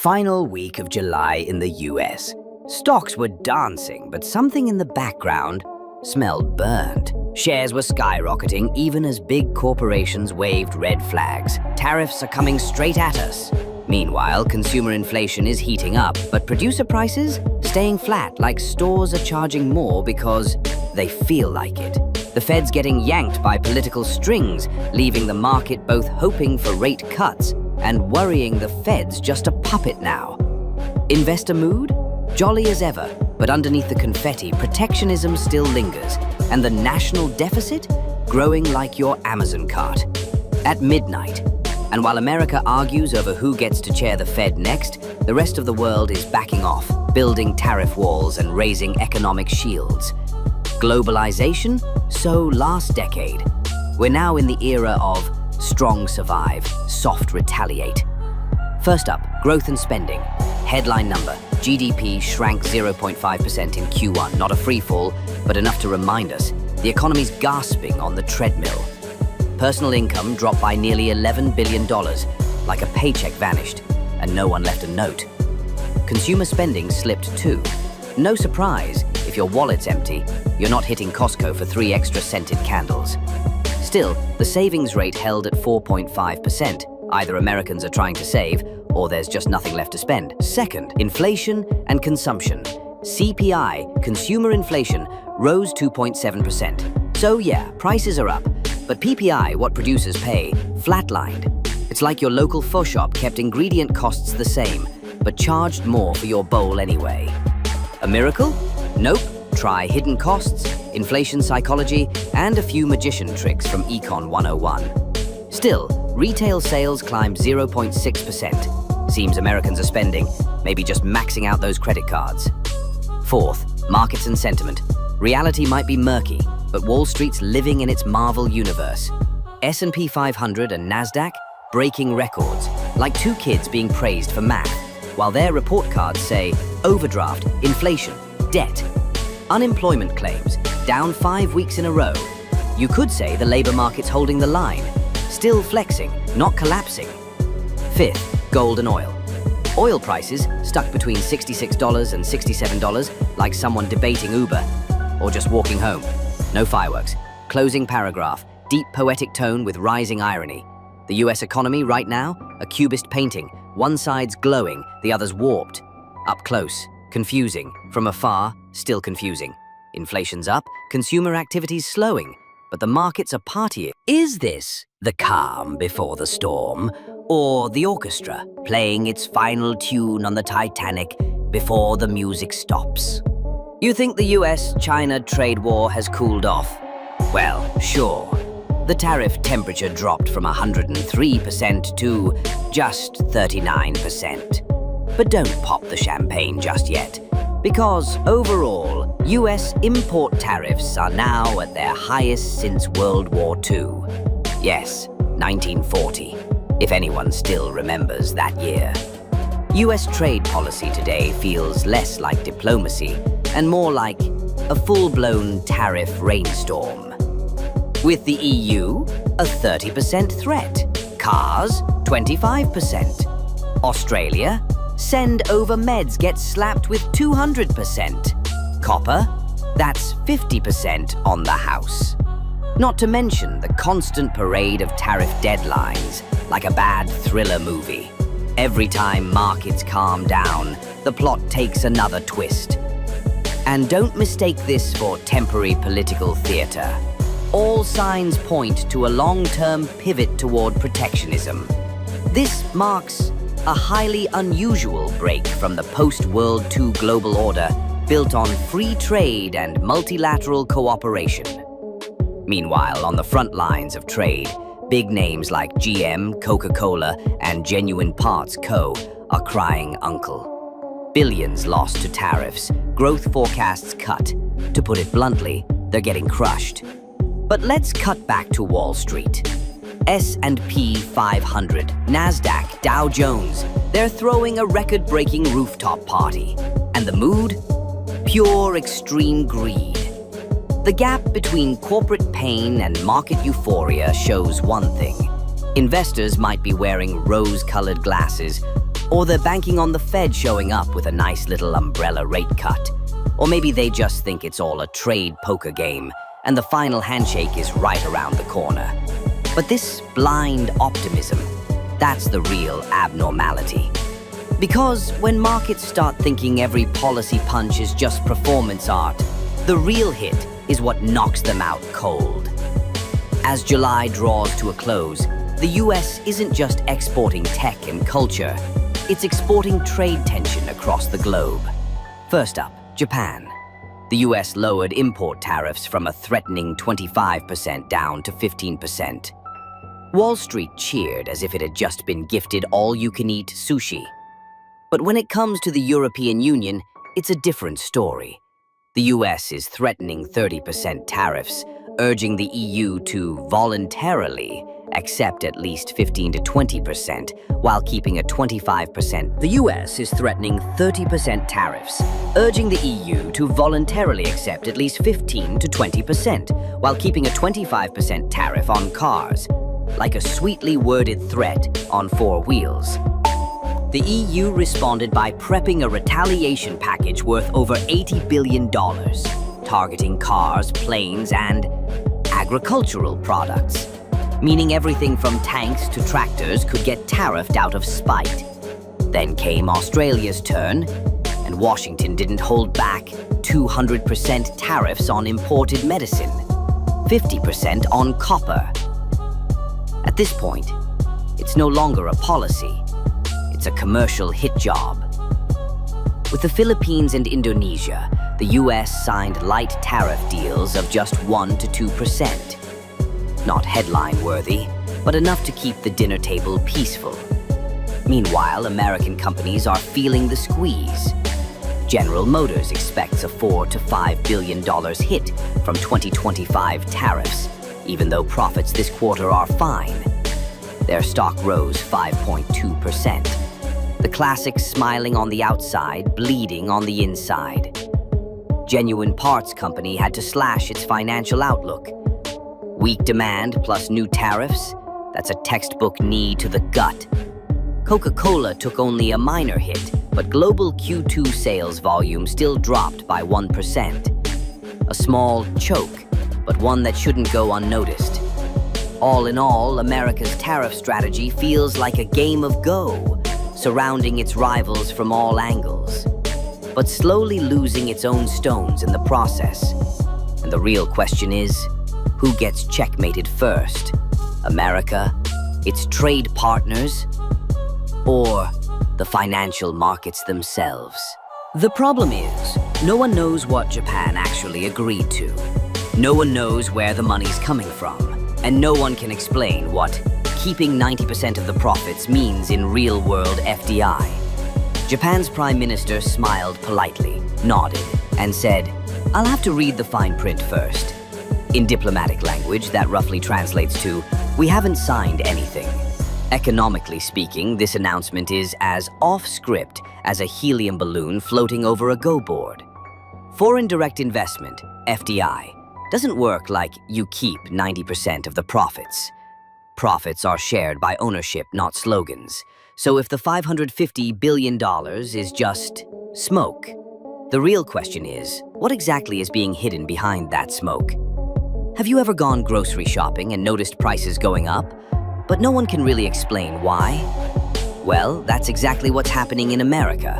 Final week of July in the US. Stocks were dancing, but something in the background smelled burnt. Shares were skyrocketing even as big corporations waved red flags. Tariffs are coming straight at us. Meanwhile, consumer inflation is heating up, but producer prices staying flat, like stores are charging more because they feel like it. The Fed's getting yanked by political strings, leaving the market both hoping for rate cuts and worrying the Fed's just a puppet now. Investor mood? Jolly as ever, but underneath the confetti, protectionism still lingers, and the national deficit growing like your Amazon cart. At midnight, and while America argues over who gets to chair the Fed next, the rest of the world is backing off, building tariff walls and raising economic shields. Globalization? So last decade. We're now in the era of strong survive, soft retaliate. First up, growth and spending. Headline number, GDP shrank 0.5% in Q1. Not a free fall, but enough to remind us the economy's gasping on the treadmill. Personal income dropped by nearly $11 billion, like a paycheck vanished, and no one left a note. Consumer spending slipped too. No surprise, if your wallet's empty, you're not hitting Costco for 3 extra scented candles. Still, the savings rate held at 4.5%. Either Americans are trying to save, or there's just nothing left to spend. Second, inflation and consumption. CPI, consumer inflation, rose 2.7%. So yeah, prices are up, but PPI, what producers pay, flatlined. It's like your local pho shop kept ingredient costs the same, but charged more for your bowl anyway. A miracle? Nope. Try hidden costs, inflation psychology, and a few magician tricks from Econ 101. Still, retail sales climbed 0.6%. Seems Americans are spending, maybe just maxing out those credit cards. Fourth, markets and sentiment. Reality might be murky, but Wall Street's living in its Marvel universe. S&P 500 and NASDAQ breaking records, like two kids being praised for math, while their report cards say overdraft, inflation, debt. Unemployment claims, down 5 weeks in a row. You could say the labor market's holding the line, still flexing, not collapsing. Fifth, gold and oil. Oil prices stuck between $66 and $67, like someone debating Uber, or just walking home. No fireworks. Closing paragraph, deep poetic tone with rising irony. The US economy right now, a cubist painting. One side's glowing, the other's warped. Up close, confusing. From afar, still confusing. Inflation's up, consumer activity's slowing, but the markets are partying. Is this the calm before the storm, or the orchestra playing its final tune on the Titanic before the music stops? You think the US-China trade war has cooled off? Well, sure. The tariff temperature dropped from 103% to just 39%. But don't pop the champagne just yet, because overall, US import tariffs are now at their highest since World War II. Yes, 1940, if anyone still remembers that year. US trade policy today feels less like diplomacy and more like a full-blown tariff rainstorm. With the EU, a 30% threat. Cars, 25%. Australia, send over meds gets slapped with 200%. Copper, that's 50% on the house. Not to mention the constant parade of tariff deadlines, like a bad thriller movie. Every time markets calm down, the plot takes another twist. And don't mistake this for temporary political theater. All signs point to a long-term pivot toward protectionism. This marks a highly unusual break from the post-World II global order built on free trade and multilateral cooperation. Meanwhile, on the front lines of trade, big names like GM, Coca-Cola, and Genuine Parts Co. are crying uncle. Billions lost to tariffs, growth forecasts cut. To put it bluntly, they're getting crushed. But let's cut back to Wall Street. S&P 500, NASDAQ, Dow Jones, they're throwing a record-breaking rooftop party. And the mood? Pure extreme greed. The gap between corporate pain and market euphoria shows one thing. Investors might be wearing rose-colored glasses, Or they're banking on the Fed showing up with a nice little umbrella rate cut. Or maybe they just think it's all a trade poker game and the final handshake is right around the corner. But this blind optimism, that's the real abnormality. Because when markets start thinking every policy punch is just performance art, the real hit is what knocks them out cold. As July draws to a close, the US isn't just exporting tech and culture, it's exporting trade tension across the globe. First up, Japan. The US lowered import tariffs from a threatening 25% down to 15%. Wall Street cheered as if it had just been gifted all-you-can-eat sushi. But when it comes to the European Union, it's a different story. The US is threatening 30% tariffs, urging the EU to voluntarily accept at least 15 to 20%, while keeping a 25%. The US is threatening 30% tariffs, urging the EU to voluntarily accept at least 15 to 20%, while keeping a 25% tariff on cars, like a sweetly worded threat on four wheels. The EU responded by prepping a retaliation package worth over $80 billion, targeting cars, planes, and agricultural products, meaning everything from tanks to tractors could get tariffed out of spite. Then came Australia's turn, and Washington didn't hold back 200% tariffs on imported medicine, 50% on copper. At this point, it's no longer a policy. It's a commercial hit job. With the Philippines and Indonesia, the US signed light tariff deals of just 1 to 2%. Not headline-worthy, but enough to keep the dinner table peaceful. Meanwhile, American companies are feeling the squeeze. General Motors expects a $4 to $5 billion hit from 2025 tariffs, even though profits this quarter are fine. Their stock rose 5.2%. The classic smiling on the outside, bleeding on the inside. Genuine Parts Company had to slash its financial outlook. Weak demand plus new tariffs, that's a textbook knee to the gut. Coca-Cola took only a minor hit, but global Q2 sales volume still dropped by 1%. A small choke, but one that shouldn't go unnoticed. All in all, America's tariff strategy feels like a game of Go, surrounding its rivals from all angles, but slowly losing its own stones in the process. And the real question is, who gets checkmated first? America, its trade partners, or the financial markets themselves? The problem is, no one knows what Japan actually agreed to. No one knows where the money's coming from, and no one can explain what keeping 90% of the profits means in real-world FDI. Japan's Prime Minister smiled politely, nodded, and said, "I'll have to read the fine print first." In diplomatic language, that roughly translates to, "We haven't signed anything." Economically speaking, this announcement is as off-script as a helium balloon floating over a go board. Foreign direct investment, FDI, doesn't work like you keep 90% of the profits. Profits are shared by ownership, not slogans. So if the $550 billion is just smoke, the real question is, what exactly is being hidden behind that smoke? Have you ever gone grocery shopping and noticed prices going up, but no one can really explain why? Well, that's exactly what's happening in America.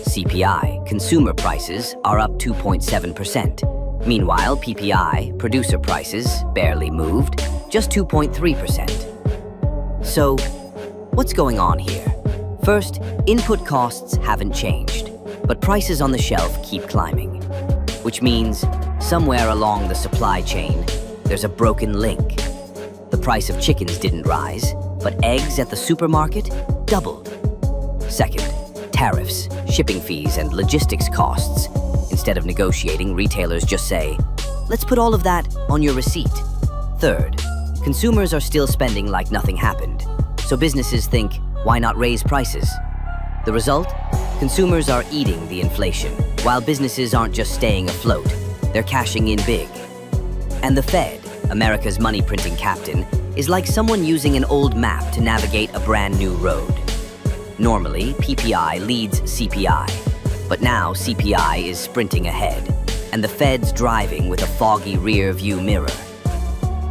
CPI, consumer prices, are up 2.7%. Meanwhile, PPI, producer prices, barely moved, just 2.3%. So, what's going on here? First, input costs haven't changed, but prices on the shelf keep climbing, which means somewhere along the supply chain, there's a broken link. The price of chickens didn't rise, but eggs at the supermarket doubled. Second, tariffs, shipping fees, and logistics costs. Instead of negotiating, retailers just say, "Let's put all of that on your receipt." Third, consumers are still spending like nothing happened, so businesses think, why not raise prices? The result? Consumers are eating the inflation, while businesses aren't just staying afloat, they're cashing in big. And the Fed, America's money-printing captain, is like someone using an old map to navigate a brand new road. Normally, PPI leads CPI, but now CPI is sprinting ahead, and the Fed's driving with a foggy rear-view mirror.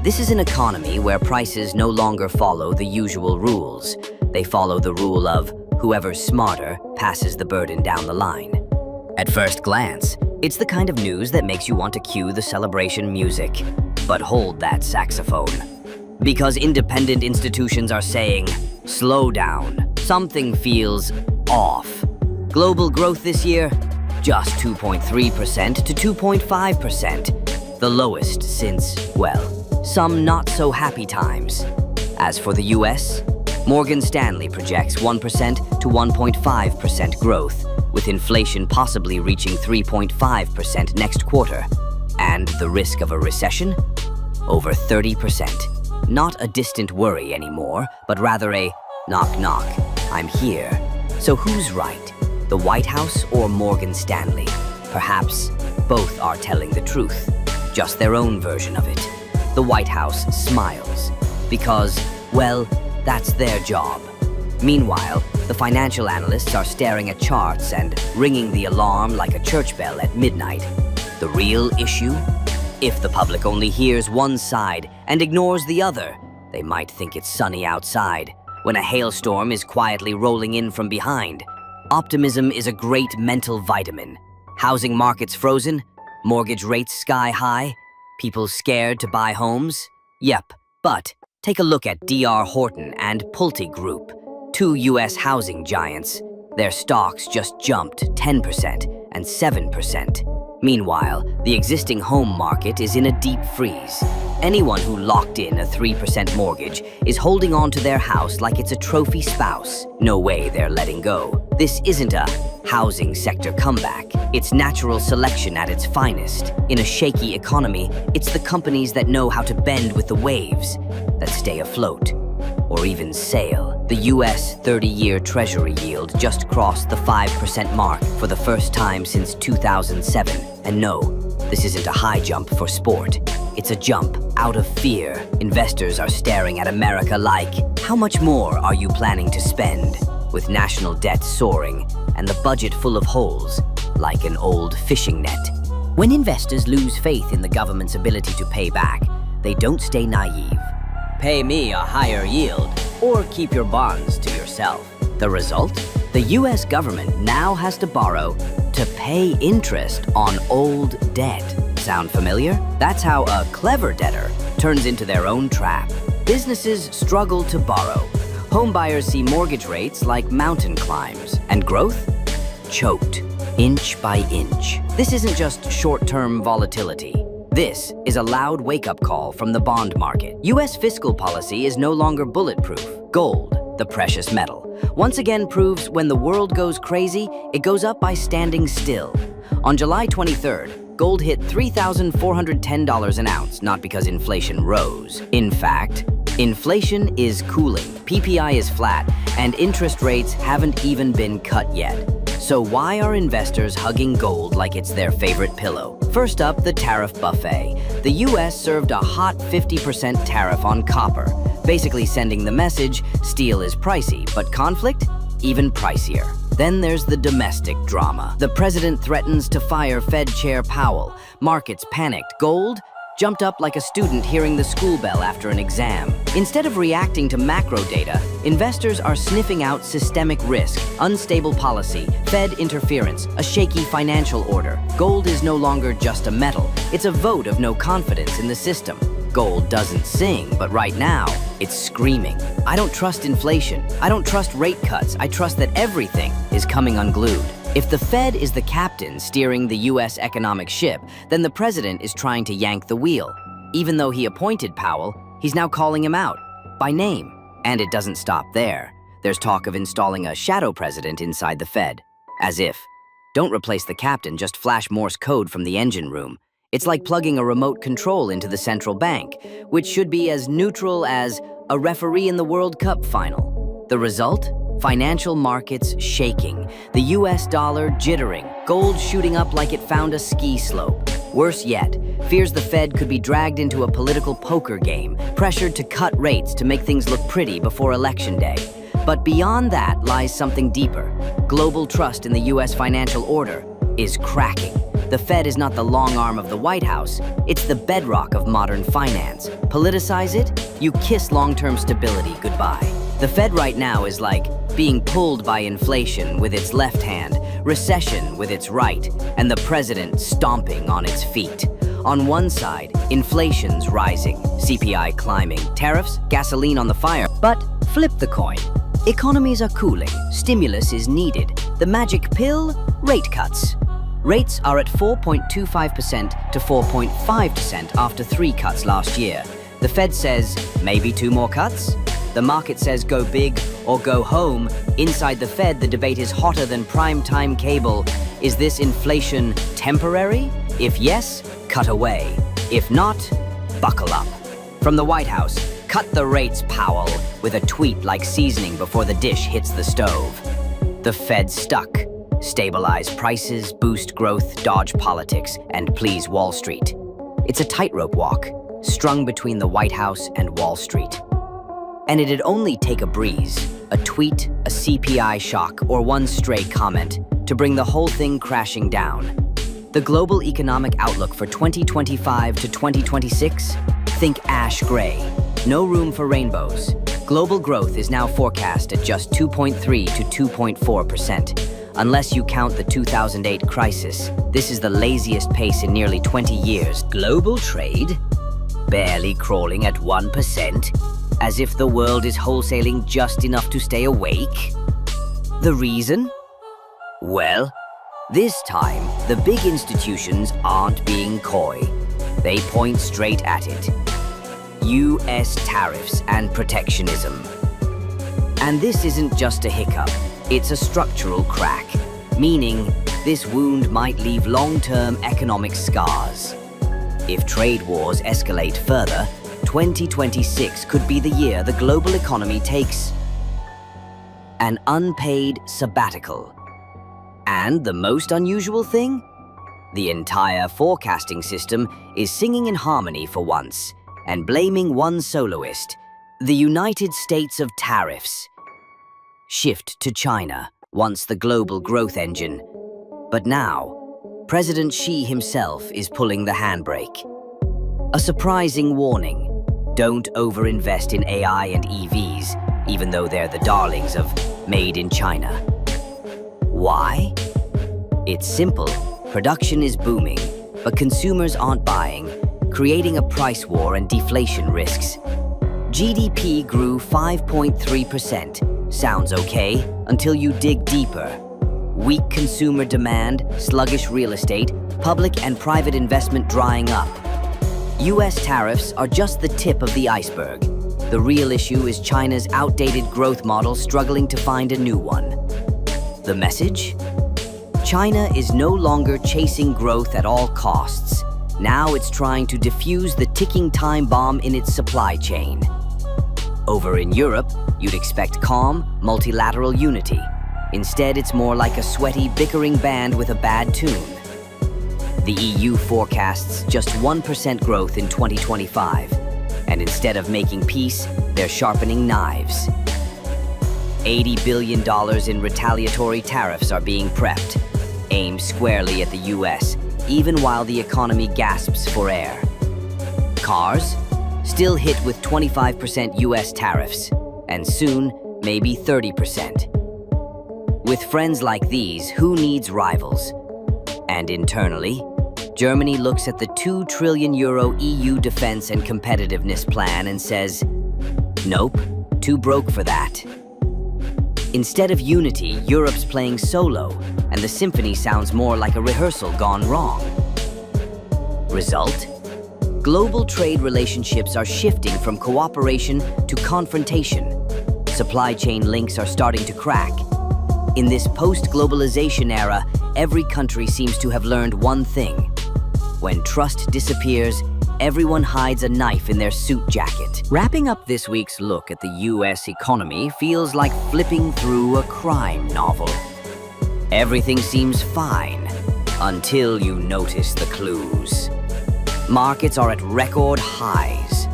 This is an economy where prices no longer follow the usual rules. They follow the rule of whoever's smarter passes the burden down the line. At first glance, it's the kind of news that makes you want to cue the celebration music. But hold that saxophone. Because independent institutions are saying, slow down, something feels off. Global growth this year, just 2.3% to 2.5%, the lowest since, well, some not-so-happy times. As for the US, Morgan Stanley projects 1% to 1.5% growth, with inflation possibly reaching 3.5% next quarter. And the risk of a recession? Over 30%. Not a distant worry anymore, but rather a knock knock, I'm here. So who's right? The White House or Morgan Stanley? Perhaps both are telling the truth, just their own version of it. The White House smiles, because, well, that's their job. Meanwhile, the financial analysts are staring at charts and ringing the alarm like a church bell at midnight. The real issue? If the public only hears one side and ignores the other, they might think it's sunny outside, when a hailstorm is quietly rolling in from behind. Optimism is a great mental vitamin. Housing markets frozen, mortgage rates sky high, people scared to buy homes? Yep, but take a look at D.R. Horton and Pulte Group, two U.S. housing giants. Their stocks just jumped 10% and 7%. Meanwhile, the existing home market is in a deep freeze. Anyone who locked in a 3% mortgage is holding on to their house like it's a trophy spouse. No way they're letting go. This isn't a housing sector comeback. It's natural selection at its finest. In a shaky economy, it's the companies that know how to bend with the waves that stay afloat, or even sail. The U.S. 30-year Treasury yield just crossed the 5% mark for the first time since 2007. And no, this isn't a high jump for sport. It's a jump out of fear. Investors are staring at America like, how much more are you planning to spend? With national debt soaring and the budget full of holes, like an old fishing net. When investors lose faith in the government's ability to pay back, they don't stay naive. Pay me a higher yield, or keep your bonds to yourself. The result? The US government now has to borrow to pay interest on old debt. Sound familiar? That's how a clever debtor turns into their own trap. Businesses struggle to borrow. Homebuyers see mortgage rates like mountain climbs. And growth? Choked, inch by inch. This isn't just short-term volatility. This is a loud wake-up call from the bond market. US fiscal policy is no longer bulletproof. Gold, the precious metal, once again proves when the world goes crazy, it goes up by standing still. On July 23rd, gold hit $3,410 an ounce, not because inflation rose. In fact, inflation is cooling, PPI is flat, and interest rates haven't even been cut yet. So why are investors hugging gold like it's their favorite pillow? First up, the tariff buffet. The US served a hot 50% tariff on copper, basically sending the message, steel is pricey, but conflict? Even pricier. Then there's the domestic drama. The president threatens to fire Fed Chair Powell. Markets panicked. Gold jumped up like a student hearing the school bell after an exam. Instead of reacting to macro data, investors are sniffing out systemic risk, unstable policy, Fed interference, a shaky financial order. Gold is no longer just a metal. It's a vote of no confidence in the system. Gold doesn't sing, but right now, it's screaming. I don't trust inflation. I don't trust rate cuts. I trust that everything is coming unglued. If the Fed is the captain steering the US economic ship, then the president is trying to yank the wheel. Even though he appointed Powell, he's now calling him out, by name. And it doesn't stop there. There's talk of installing a shadow president inside the Fed. As if. Don't replace the captain, just flash Morse code from the engine room. It's like plugging a remote control into the central bank, which should be as neutral as a referee in the World Cup final. The result? Financial markets shaking, the US dollar jittering, gold shooting up like it found a ski slope. Worse yet, fears the Fed could be dragged into a political poker game, pressured to cut rates to make things look pretty before Election Day. But beyond that lies something deeper. Global trust in the US financial order is cracking. The Fed is not the long arm of the White House, it's the bedrock of modern finance. Politicize it, you kiss long-term stability goodbye. The Fed right now is like being pulled by inflation with its left hand, recession with its right, and the president stomping on its feet. On one side, inflation's rising, CPI climbing, tariffs, gasoline on the fire. But flip the coin. Economies are cooling, stimulus is needed. The magic pill? Rate cuts. Rates are at 4.25% to 4.5% after 3 cuts last year. The Fed says, maybe 2 more cuts? The market says go big or go home. Inside the Fed, the debate is hotter than prime-time cable. Is this inflation temporary? If yes, cut away. If not, buckle up. From the White House, cut the rates, Powell, with a tweet like seasoning before the dish hits the stove. The Fed's stuck. Stabilize prices, boost growth, dodge politics, and please Wall Street. It's a tightrope walk, strung between the White House and Wall Street. And it'd only take a breeze, a tweet, a CPI shock, or one stray comment to bring the whole thing crashing down. The global economic outlook for 2025 to 2026? Think ash gray. No room for rainbows. Global growth is now forecast at just 2.3 to 2.4%. Unless you count the 2008 crisis, this is the laziest pace in nearly 20 years. Global trade? Barely crawling at 1%, as if the world is wholesaling just enough to stay awake. The reason? Well, this time, the big institutions aren't being coy. They point straight at it. US tariffs and protectionism. And this isn't just a hiccup, it's a structural crack, meaning this wound might leave long-term economic scars. If trade wars escalate further, 2026 could be the year the global economy takes an unpaid sabbatical. And the most unusual thing? The entire forecasting system is singing in harmony for once and blaming one soloist, the United States of tariffs. Shift to China, once the global growth engine. But now, President Xi himself is pulling the handbrake. A surprising warning: don't overinvest in AI and EVs, even though they're the darlings of Made in China. Why? It's simple. Production is booming, but consumers aren't buying, creating a price war and deflation risks. GDP grew 5.3%. Sounds okay until you dig deeper. Weak consumer demand, sluggish real estate, public and private investment drying up. US tariffs are just the tip of the iceberg. The real issue is China's outdated growth model struggling to find a new one. The message? China is no longer chasing growth at all costs. Now it's trying to defuse the ticking time bomb in its supply chain. Over in Europe, you'd expect calm, multilateral unity. Instead, it's more like a sweaty, bickering band with a bad tune. The EU forecasts just 1% growth in 2025, and instead of making peace, they're sharpening knives. $80 billion in retaliatory tariffs are being prepped, aimed squarely at the US, even while the economy gasps for air. Cars? Still hit with 25% US tariffs, and soon, maybe 30%. With friends like these, who needs rivals? And internally, Germany looks at the €2 trillion EU defense and competitiveness plan and says, nope, too broke for that. Instead of unity, Europe's playing solo, and the symphony sounds more like a rehearsal gone wrong. Result? Global trade relationships are shifting from cooperation to confrontation. Supply chain links are starting to crack. In this post-globalization era, every country seems to have learned one thing. When trust disappears, everyone hides a knife in their suit jacket. Wrapping up this week's look at the US economy feels like flipping through a crime novel. Everything seems fine until you notice the clues. Markets are at record highs.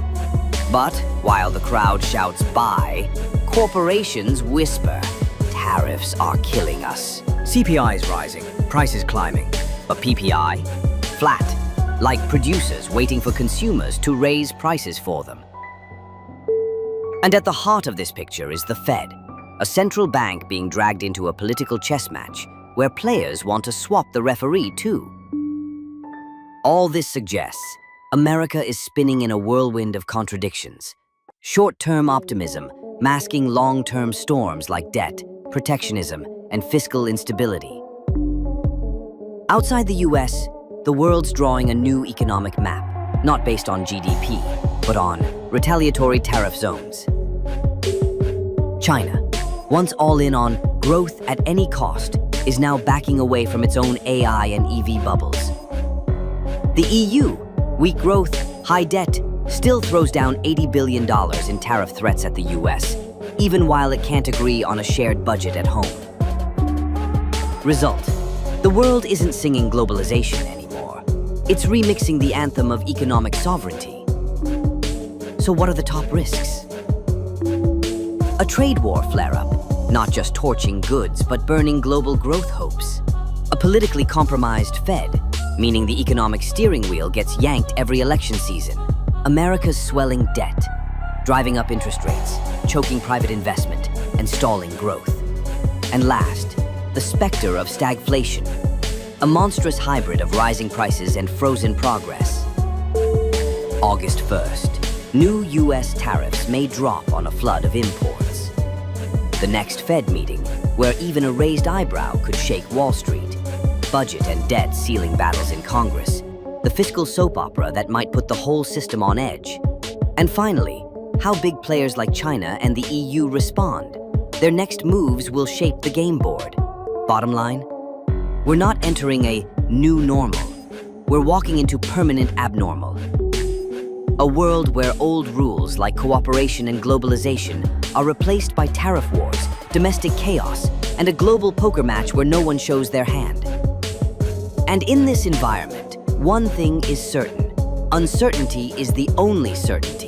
But while the crowd shouts buy, corporations whisper, tariffs are killing us. CPI is rising, prices climbing, but PPI? Flat, like producers waiting for consumers to raise prices for them. And at the heart of this picture is the Fed, a central bank being dragged into a political chess match where players want to swap the referee too. All this suggests America is spinning in a whirlwind of contradictions. Short-term optimism masking long-term storms like debt, protectionism, and fiscal instability. Outside the US, the world's drawing a new economic map, not based on GDP, but on retaliatory tariff zones. China, once all in on growth at any cost, is now backing away from its own AI and EV bubbles. The EU, weak growth, high debt, still throws down $80 billion in tariff threats at the US, even while it can't agree on a shared budget at home. Result: the world isn't singing globalization anymore. It's remixing the anthem of economic sovereignty. So what are the top risks? A trade war flare-up, not just torching goods, but burning global growth hopes. A politically compromised Fed, meaning the economic steering wheel gets yanked every election season. America's swelling debt, driving up interest rates, choking private investment, and stalling growth. And last, the specter of stagflation, a monstrous hybrid of rising prices and frozen progress. August 1st, new US tariffs may drop on a flood of imports. The next Fed meeting, where even a raised eyebrow could shake Wall Street. Budget and debt ceiling battles in Congress. The fiscal soap opera that might put the whole system on edge. And finally, how big players like China and the EU respond. Their next moves will shape the game board. Bottom line, we're not entering a new normal. We're walking into permanent abnormal. A world where old rules like cooperation and globalization are replaced by tariff wars, domestic chaos, and a global poker match where no one shows their hand. And in this environment, one thing is certain: uncertainty is the only certainty.